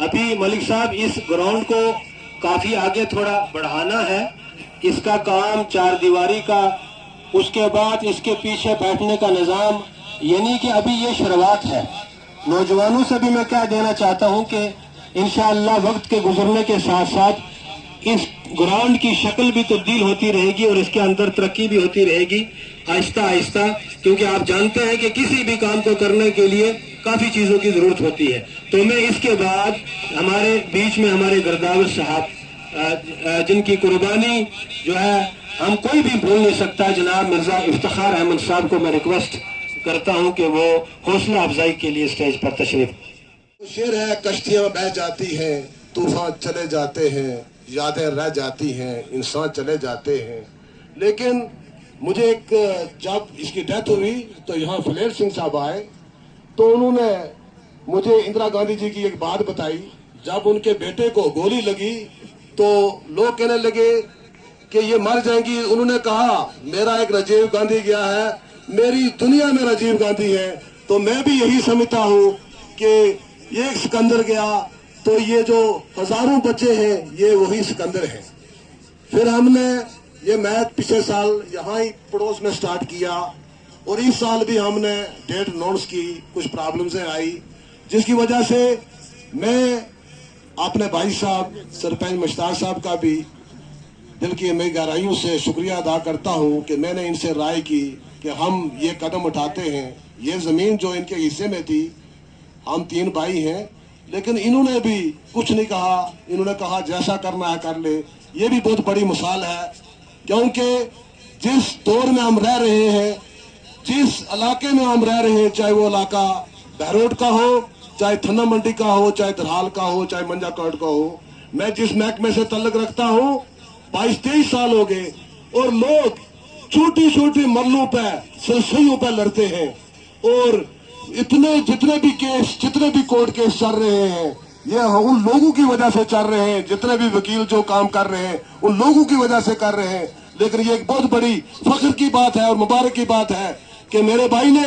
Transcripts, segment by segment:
ابھی ملک صاحب اس گراؤنڈ کو کافی آگے تھوڑا بڑھانا ہے. اس کا کام 4 دیواری کا، اس کے بعد اس کے پیچھے بیٹھنے کا نظام، یعنی کہ ابھی یہ شروعات ہے. نوجوانوں سے بھی میں کیا دینا چاہتا ہوں کہ انشاءاللہ وقت کے گزرنے کے ساتھ ساتھ اس گراؤنڈ کی شکل بھی تبدیل ہوتی رہے گی اور اس کے اندر ترقی بھی ہوتی رہے گی آہستہ آہستہ، کیونکہ آپ جانتے ہیں کہ کسی بھی کام کو کرنے کے لیے کافی چیزوں کی ضرورت ہوتی ہے. تو میں اس کے بعد ہمارے بیچ میں ہمارے گرداور صاحب جن کی قربانی جو ہے ہم کوئی بھی بھول نہیں سکتا، جناب مرزا افتخار احمد صاحب کو میں ریکویسٹ کرتا ہوں کہ وہ حوصلہ افزائی کے لیے اسٹیج پر تشریف. شعر ہے، کشتیاں بہہ جاتی ہیں، طوفان چلے جاتے ہیں، یادیں رہ جاتی ہیں، انسان چلے جاتے ہیں. لیکن مجھے جب اس کی ڈیتھ ہوئی تو یہاں فلیر سنگھ صاحب آئے تو انہوں نے مجھے اندرا گاندھی جی کی ایک بات بتائی. جب ان کے بیٹے کو گولی لگی تو لوگ کہنے لگے کہ یہ مر جائیں گی. انہوں نے کہا میرا ایک راجیو گاندھی گیا ہے، میری دنیا میں راجیو گاندھی ہے. تو میں بھی یہی سمجھتا ہوں کہ یہ ایک سکندر گیا تو یہ جو ہزاروں بچے ہیں یہ وہی سکندر ہیں. پھر ہم نے یہ میچ پچھلے سال یہاں ہی پڑوس میں سٹارٹ کیا اور اس سال بھی ہم نے ڈیٹ اناؤنس کی. کچھ پرابلمز آئی جس کی وجہ سے میں اپنے بھائی صاحب سرپنچ مشتاق صاحب کا بھی دل کی گہرائیوں سے شکریہ ادا کرتا ہوں کہ میں نے ان سے رائے کی کہ ہم یہ قدم اٹھاتے ہیں. یہ زمین جو ان کے حصے میں تھی، ہم 3 بھائی ہیں لیکن انہوں نے بھی کچھ نہیں کہا. انہوں نے کہا جیسا کرنا ہے کر لے. یہ بھی بہت بڑی مثال ہے کیونکہ جس دور میں ہم رہ رہے ہیں، جس علاقے میں ہم رہ رہے ہیں، چاہے وہ علاقہ بہروڈ کا ہو، چاہے تھنا منڈی کا ہو، چاہے درحال کا ہو، چاہے منجا کوٹ کا ہو، میں جس محکمے سے تعلق رکھتا ہوں 22-23 سال ہو گئے اور لوگ چھوٹی چھوٹی مرلوں پہ سرسیوں پہ لڑتے ہیں اور جتنے بھی کورٹ کیس چل رہے ہیں یہ ان لوگوں کی وجہ سے چل رہے ہیں. جتنے بھی وکیل جو کام کر رہے ہیں ان لوگوں کی وجہ سے کر رہے ہیں. لیکن یہ ایک بہت بڑی فخر کی بات ہے اور مبارک کی بات ہے کہ میرے بھائی نے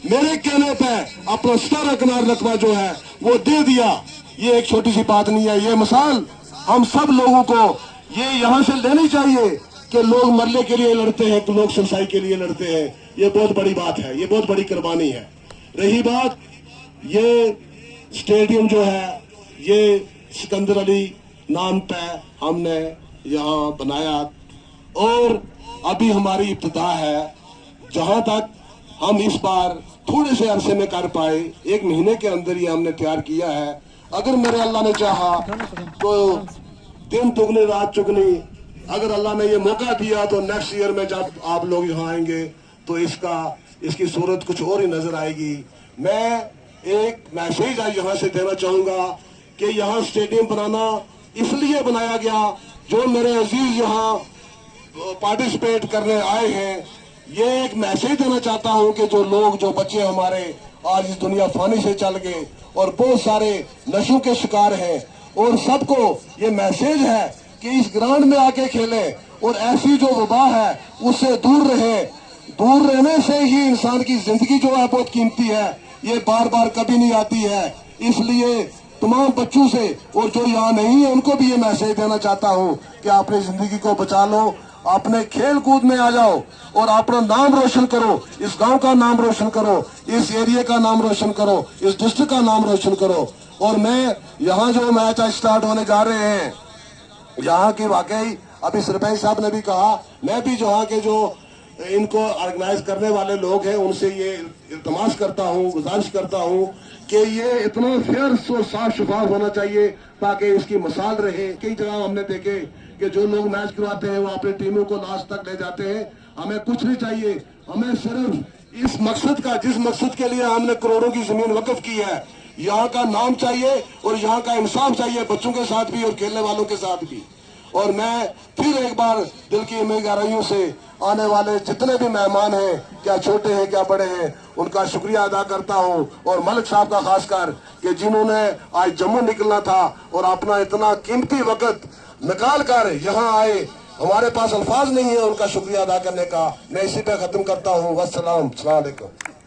میرے کہنے پہ اپنا 17 کنال رقبہ جو ہے وہ دے دیا. یہ ایک چھوٹی سی بات نہیں ہے. یہ مثال ہم سب لوگوں کو یہ یہاں سے لینی چاہیے کہ لوگ مرلے کے لیے لڑتے ہیں تو لوگ سنسائی کے لیے لڑتے ہیں. یہ بہت بڑی بات ہے، یہ بہت بڑی قربانی ہے. رہی بات یہ اسٹیڈیم جو ہے یہ سکندر علی نام پہ ہم نے یہاں بنایا اور ابھی ہماری ابتدا ہے. جہاں تک ہم اس بار تھوڑے سے عرصے میں کر پائے، 1 مہینے کے اندر یہ ہم نے تیار کیا ہے. اگر میرے اللہ نے چاہا تو دن دگنی رات چگنی، اگر اللہ نے یہ موقع دیا تو نیکسٹ ایئر میں جب آپ لوگ یہاں آئیں گے تو اس کی صورت کچھ اور ہی نظر آئے گی. میں ایک میسیج یہاں سے دینا چاہوں گا کہ یہاں اسٹیڈیم بنانا اس لیے بنایا گیا، جو میرے عزیز یہاں پارٹیسپیٹ کرنے آئے ہیں یہ ایک میسیج دینا چاہتا ہوں کہ جو بچے ہمارے آج اس دنیا فانی سے چل گئے اور بہت سارے نشوں کے شکار ہیں، اور سب کو یہ میسیج ہے کہ اس گراؤنڈ میں آ کے کھیلیں اور ایسی جو وبا ہے اس سے دور رہیں. دور رہنے سے ہی انسان کی زندگی جو ہے بہت قیمتی ہے، یہ بار بار کبھی نہیں آتی ہے. اس لیے تمام بچوں سے اور جو یہاں نہیں ہیں ان کو بھی یہ میسیج دینا چاہتا ہوں کہ اپنی زندگی کو بچا لو، اپنے کھیل کود میں آ جاؤ اور اپنا نام روشن کرو، اس گاؤں کا نام روشن کرو، اس ایریے کا نام روشن کرو، اس ڈسٹرکٹ کا نام روشن کرو. اور میں یہاں جو میچ سٹارٹ ہونے جا رہے ہیں یہاں کی واقعی ابھی سرپنچ صاحب نے بھی کہا، میں بھی یہاں کے جو ان کو آرگنائز کرنے والے لوگ ہیں ان سے یہ التماس کرتا ہوں، گزارش کرتا ہوں کہ یہ اتنا فیئر اور صاف شفاف ہونا چاہیے تاکہ اس کی مثال رہے. کئی جگہ ہم نے دیکھے کہ جو لوگ میچ کرواتے ہیں وہ اپنی ٹیموں کو لاسٹ تک لے جاتے ہیں. ہمیں کچھ نہیں چاہیے، ہمیں صرف اس مقصد کا جس مقصد کے لیے ہم نے کروڑوں کی زمین وقف کی ہے یہاں کا نام چاہیے اور یہاں کا انصاف چاہیے، بچوں کے ساتھ بھی اور کھیلنے والوں کے ساتھ بھی. اور میں پھر ایک بار دل کی گہرائیوں سے آنے والے جتنے بھی مہمان ہیں، کیا چھوٹے ہیں کیا بڑے ہیں، ان کا شکریہ ادا کرتا ہوں. اور ملک صاحب کا خاص کر کہ جنہوں نے آج جموں نکلنا تھا اور اپنا اتنا قیمتی وقت نکال کر یہاں آئے. ہمارے پاس الفاظ نہیں ہے ان کا شکریہ ادا کرنے کا. میں اسی پہ ختم کرتا ہوں. والسلام، السلام علیکم.